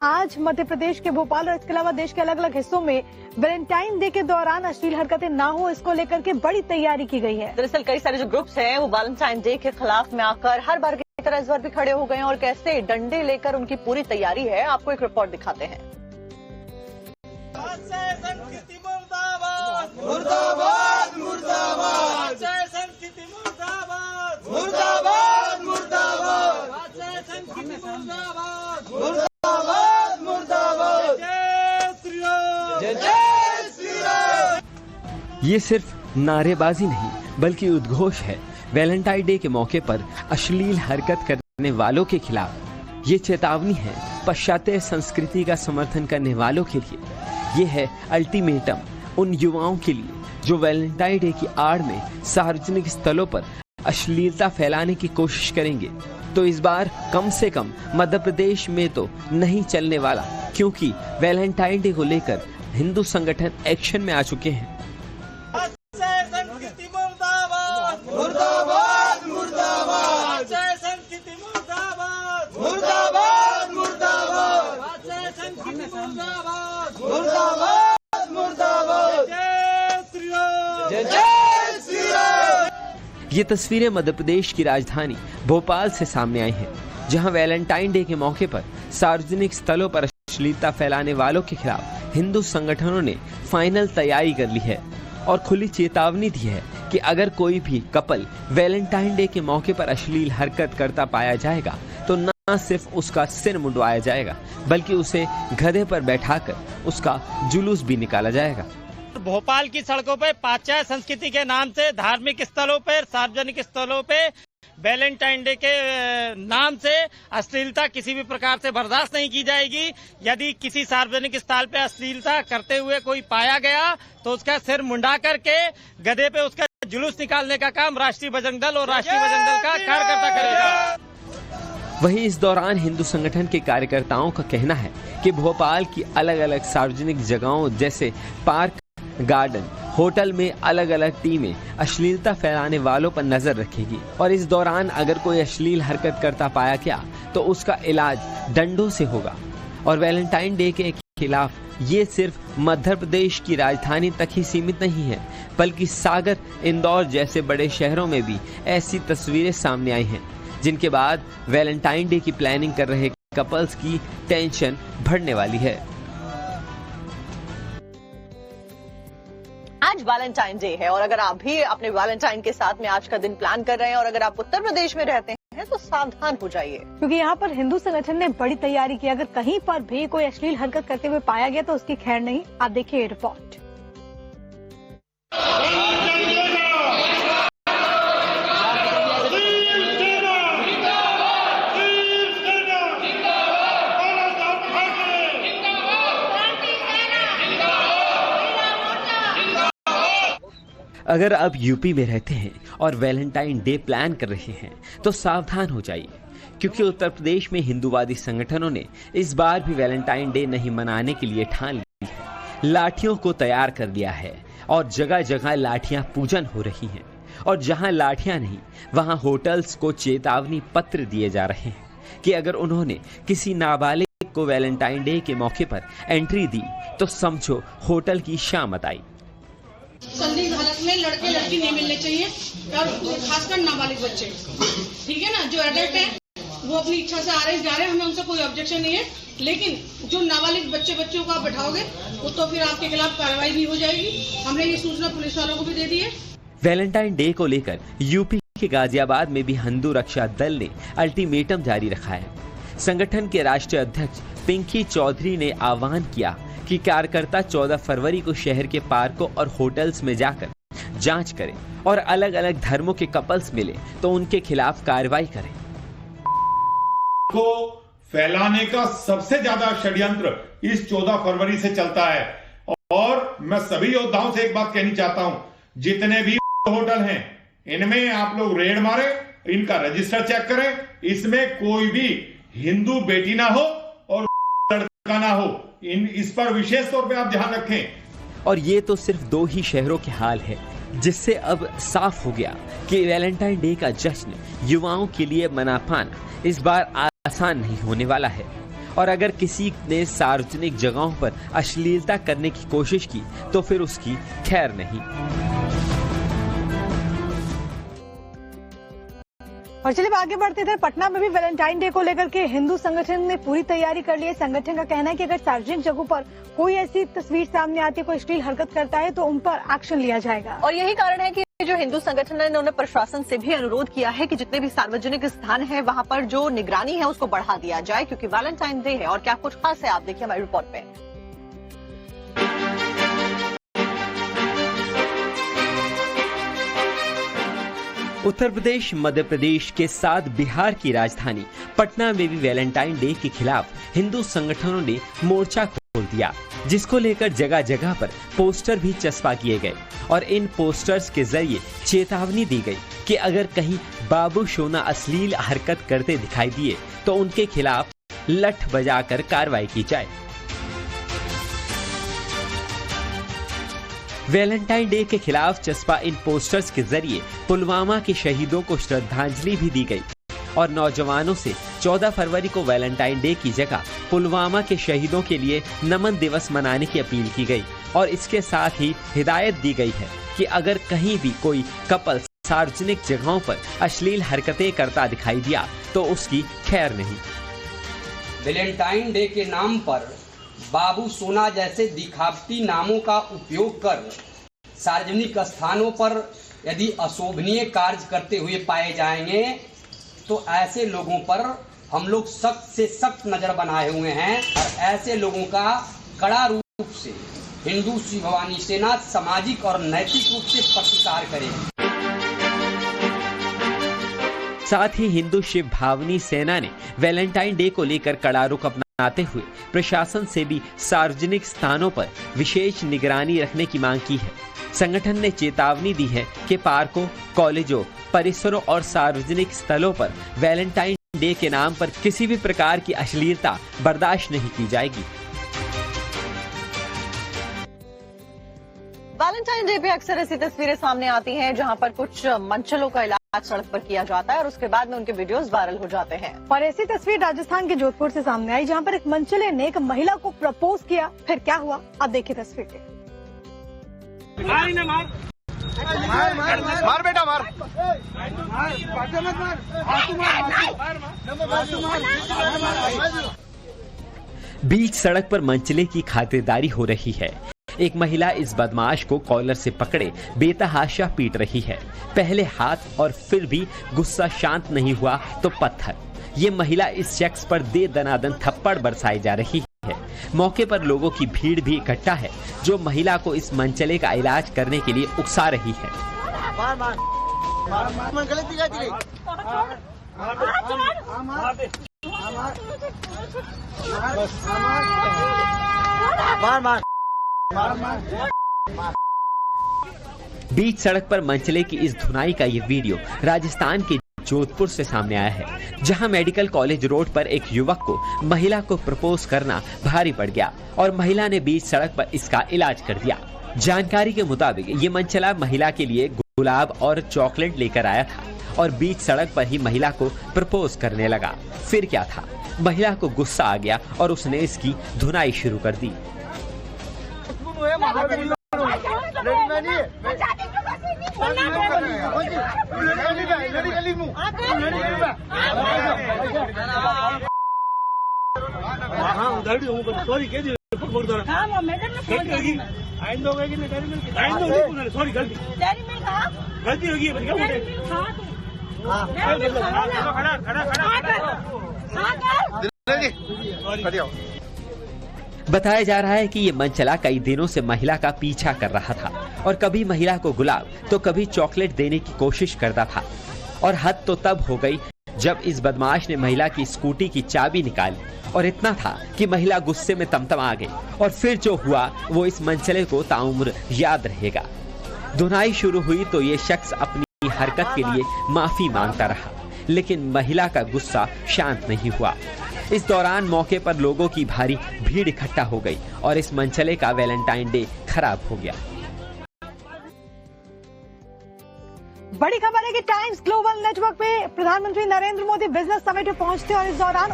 आज मध्य प्रदेश के भोपाल और इसके अलावा देश के अलग अलग हिस्सों में वैलेंटाइन डे के दौरान अश्लील हरकतें ना हो, इसको लेकर के बड़ी तैयारी की गई है। दरअसल कई सारे जो ग्रुप्स हैं वो वैलेंटाइन डे के खिलाफ में आकर हर बार की तरह इस बार भी खड़े हो गए हैं और कैसे डंडे लेकर उनकी पूरी तैयारी है, आपको एक रिपोर्ट दिखाते हैं। मुर्दाबाद मुर्दाबाद संस्कृति मुर्दाबाद मुर्दाबाद मुर्दाबाद संस्कृति मुर्दाबाद मुर्दाबाद मुर्दाबाद जय श्री राम जय श्री राम। ये सिर्फ नारेबाजी नहीं बल्कि उद्घोष है। वैलेंटाइन डे के मौके पर अश्लील हरकत करने वालों के खिलाफ ये चेतावनी है पाश्चात्य संस्कृति का समर्थन करने वालों के लिए। ये है अल्टीमेटम उन युवाओं के लिए जो वैलेंटाइन डे की आड़ में सार्वजनिक स्थलों पर अश्लीलता फैलाने की कोशिश करेंगे। तो इस बार कम से कम मध्य प्रदेश में तो नहीं चलने वाला, क्योंकि वैलेंटाइन डे को लेकर हिंदू संगठन एक्शन में आ चुके हैं। मुर्दाबाद मुर्दाबाद संस्कृति मुर्दाबाद मुर्दाबाद मुर्दाबाद संस्कृति मुर्दाबाद मुर्दाबाद मुर्दाबाद जय श्री राम जय श्री राम। ये तस्वीरें मध्य प्रदेश की राजधानी भोपाल से सामने आई हैं, जहां वैलेंटाइन डे के मौके पर सार्वजनिक स्थलों पर अश्लीलता फैलाने वालों के खिलाफ हिंदू संगठनों ने फाइनल तैयारी कर ली है और खुली चेतावनी दी है कि अगर कोई भी कपल वैलेंटाइन डे के मौके पर अश्लील हरकत करता पाया जाएगा तो न सिर्फ उसका सिर मुंडवाया जाएगा बल्कि उसे गधे पर बैठाकर उसका जुलूस भी निकाला जाएगा। भोपाल की सड़कों पर पाश्चात्य संस्कृति के नाम से धार्मिक स्थलों पर, सार्वजनिक स्थलों पे वैलेंटाइन डे के नाम से अश्लीलता किसी भी प्रकार से बर्दाश्त नहीं की जाएगी। यदि किसी सार्वजनिक स्थल पे अश्लीलता करते हुए कोई पाया गया तो उसका सिर मुंडा करके गधे पे उसका जुलूस निकालने का काम राष्ट्रीय बजरंग दल और राष्ट्रीय बजरंग दल का कार्यकर्ता करेगा। वहीं इस दौरान हिंदू संगठन के कार्यकर्ताओं का कहना है कि भोपाल की अलग अलग सार्वजनिक जगहों जैसे पार्क, गार्डन, होटल में अलग अलग टीमें अश्लीलता फैलाने वालों पर नजर रखेगी और इस दौरान अगर कोई अश्लील हरकत करता पाया गया तो उसका इलाज डंडों से होगा। और वैलेंटाइन डे के खिलाफ ये सिर्फ मध्य प्रदेश की राजधानी तक ही सीमित नहीं है, बल्कि सागर, इंदौर जैसे बड़े शहरों में भी ऐसी तस्वीरें सामने आई हैं, जिनके बाद वैलेंटाइन डे की प्लानिंग कर रहे कपल्स की टेंशन बढ़ने वाली है। आज वैलेंटाइन डे है और अगर आप भी अपने वैलेंटाइन के साथ में आज का दिन प्लान कर रहे हैं और अगर आप उत्तर प्रदेश में रहते हैं तो सावधान हो जाइए, क्योंकि यहाँ पर हिंदू संगठन ने बड़ी तैयारी की। अगर कहीं पर भी कोई अश्लील हरकत करते हुए पाया गया तो उसकी खैर नहीं। आप देखिए रिपोर्ट। अगर आप यूपी में रहते हैं और वैलेंटाइन डे प्लान कर रहे हैं तो सावधान हो जाइए, क्योंकि उत्तर प्रदेश में हिंदूवादी संगठनों ने इस बार भी वैलेंटाइन डे नहीं मनाने के लिए ठान ली है। लाठियों को तैयार कर लिया है और जगह जगह लाठियां पूजन हो रही हैं और जहां लाठियां नहीं वहां होटल्स को चेतावनी पत्र दिए जा रहे हैं कि अगर उन्होंने किसी नाबालिग को वैलेंटाइन डे के मौके पर एंट्री दी तो समझो होटल की शामत आई। संदिग्ध हालत में लड़के लड़की नहीं मिलने चाहिए और खासकर नाबालिग बच्चे, ठीक है ना। जो एडल्ट है वो अपनी इच्छा से आ रहे जा रहे हैं, हमें उनसे कोई ऑब्जेक्शन नहीं है, लेकिन जो नाबालिग बच्चों को आप बैठाओगे वो तो फिर आपके खिलाफ कार्रवाई भी हो जाएगी। हमने ये सूचना पुलिस वालों को भी दे दी है। वैलेंटाइन डे को लेकर यूपी के गाजियाबाद में भी हिंदू रक्षा दल ने अल्टीमेटम जारी रखा है। संगठन के राष्ट्रीय अध्यक्ष पिंकी चौधरी ने आह्वान किया कि कार्यकर्ता 14 फरवरी को शहर के पार्कों और होटल्स में जाकर जांच करें और अलग अलग धर्मों के कपल्स मिले तो उनके खिलाफ कार्रवाई करें। को फैलाने का सबसे ज्यादा षड्यंत्र इस 14 फरवरी से चलता है और मैं सभी योद्धाओं से एक बात कहनी चाहता हूं, जितने भी होटल हैं इनमें आप लोग रेड मारे, इनका रजिस्टर चेक करें, इसमें कोई भी हिंदू बेटी ना हो और लड़का ना हो, इस पर विशेष तौर पे आप ध्यान रखें। और ये तो सिर्फ 2 ही शहरों के हाल है, जिससे अब साफ हो गया कि वैलेंटाइन डे का जश्न युवाओं के लिए मना पाना इस बार आसान नहीं होने वाला है। और अगर किसी ने सार्वजनिक जगहों पर अश्लीलता करने की कोशिश की तो फिर उसकी खैर नहीं। और चलिए आगे बढ़ते थे। पटना में भी वैलेंटाइन डे को लेकर के हिंदू संगठन ने पूरी तैयारी कर ली है। संगठन का कहना है कि अगर सार्वजनिक जगहों पर कोई ऐसी तस्वीर सामने आती है, कोई अश्लील हरकत करता है तो उन पर एक्शन लिया जाएगा। और यही कारण है कि जो हिंदू संगठन है उन्होंने प्रशासन से भी अनुरोध किया है कि जितने भी सार्वजनिक स्थान है वहां पर जो निगरानी है उसको बढ़ा दिया जाए, क्योंकि वैलेंटाइन डे है। और क्या कुछ खास है आप देखिए हमारी रिपोर्ट पे। उत्तर प्रदेश, मध्य प्रदेश के साथ बिहार की राजधानी पटना में भी वैलेंटाइन डे के खिलाफ हिंदू संगठनों ने मोर्चा खोल दिया, जिसको लेकर जगह जगह पर पोस्टर भी चस्पा किए गए और इन पोस्टर्स के जरिए चेतावनी दी गई कि अगर कहीं बाबू सोना अश्लील हरकत करते दिखाई दिए तो उनके खिलाफ लठ बजाकर कार्रवाई की जाए। वैलेंटाइन डे के खिलाफ चस्पा इन पोस्टर्स के जरिए पुलवामा के शहीदों को श्रद्धांजलि भी दी गई और नौजवानों से 14 फरवरी को वैलेंटाइन डे की जगह पुलवामा के शहीदों के लिए नमन दिवस मनाने की अपील की गई। और इसके साथ ही हिदायत दी गई है कि अगर कहीं भी कोई कपल सार्वजनिक जगहों पर अश्लील हरकतें करता दिखाई दिया तो उसकी खैर नहीं। वैलेंटाइन डे के नाम पर बाबू सोना जैसे दिखावटी नामों का उपयोग कर सार्वजनिक स्थानों पर यदि अशोभनीय कार्य करते हुए पाए जाएंगे तो ऐसे लोगों पर हम लोग सख्त से सख्त नजर बनाए हुए हैं और ऐसे लोगों का कड़ा रूप से हिंदू शिव भवानी सेना सामाजिक और नैतिक रूप से प्रतिकार करेगी। साथ ही हिंदू शिव भावनी सेना ने वैलेंटाइन डे को लेकर कड़ा रुख अपनाते हुए प्रशासन से भी सार्वजनिक स्थानों पर विशेष निगरानी रखने की मांग की है। संगठन ने चेतावनी दी है कि पार्कों, कॉलेजों, परिसरों और सार्वजनिक स्थलों पर वैलेंटाइन डे के नाम पर किसी भी प्रकार की अश्लीलता बर्दाश्त नहीं की जाएगी। वैलेंटाइन डे पे अक्सर ऐसी तस्वीरें सामने आती हैं जहां पर कुछ मंचलों का इलाज सड़क पर किया जाता है और उसके बाद में उनके वीडियोस वायरल हो जाते हैं। और ऐसी तस्वीर राजस्थान के जोधपुर से सामने आई, जहां पर एक मंचले ने एक महिला को प्रपोज किया। फिर क्या हुआ, आप देखिए तस्वीर के। मार बेटा मार। बीच सड़क पर मंचले की खातिरदारी हो रही है। एक महिला इस बदमाश को कॉलर से पकड़े बेतहाशा पीट रही है। पहले हाथ और फिर भी गुस्सा शांत नहीं हुआ तो पत्थर। ये महिला इस शख्स पर दे दनादन थप्पड़ बरसाई जा रही है। मौके पर लोगों की भीड़ भी इकट्ठा है जो महिला को इस मंचले का इलाज करने के लिए उकसा रही है। बीच सड़क पर मंचले की इस धुनाई का ये वीडियो राजस्थान के जोधपुर से सामने आया है, जहां मेडिकल कॉलेज रोड पर एक युवक को महिला को प्रपोज करना भारी पड़ गया और महिला ने बीच सड़क पर इसका इलाज कर दिया। जानकारी के मुताबिक ये मंचला महिला के लिए गुलाब और चॉकलेट लेकर आया था और बीच सड़क पर ही महिला को प्रपोज करने लगा। फिर क्या था, महिला को गुस्सा आ गया और उसने इसकी धुनाई शुरू कर दी। बताया जा रहा है कि ये मंचला कई दिनों से महिला का पीछा कर रहा था और कभी महिला को गुलाब तो कभी चॉकलेट देने की कोशिश करता था। और हद तो तब हो गई जब इस बदमाश ने महिला की स्कूटी की चाबी निकाली और इतना था कि महिला गुस्से में तमतमा गई और फिर जो हुआ वो इस मंचले को ताउम्र याद रहेगा। धुनाई शुरू हुई तो ये शख्स अपनी हरकत के लिए माफी मांगता रहा, लेकिन महिला का गुस्सा शांत नहीं हुआ। इस दौरान मौके पर लोगों की भारी भीड़ इकट्ठा हो गई और इस मंचले का वैलेंटाइन डे खराब हो गया। बड़ी खबर है कि टाइम्स ग्लोबल नेटवर्क पे प्रधानमंत्री नरेंद्र मोदी बिजनेस समिट में पहुंचते और इस दौरान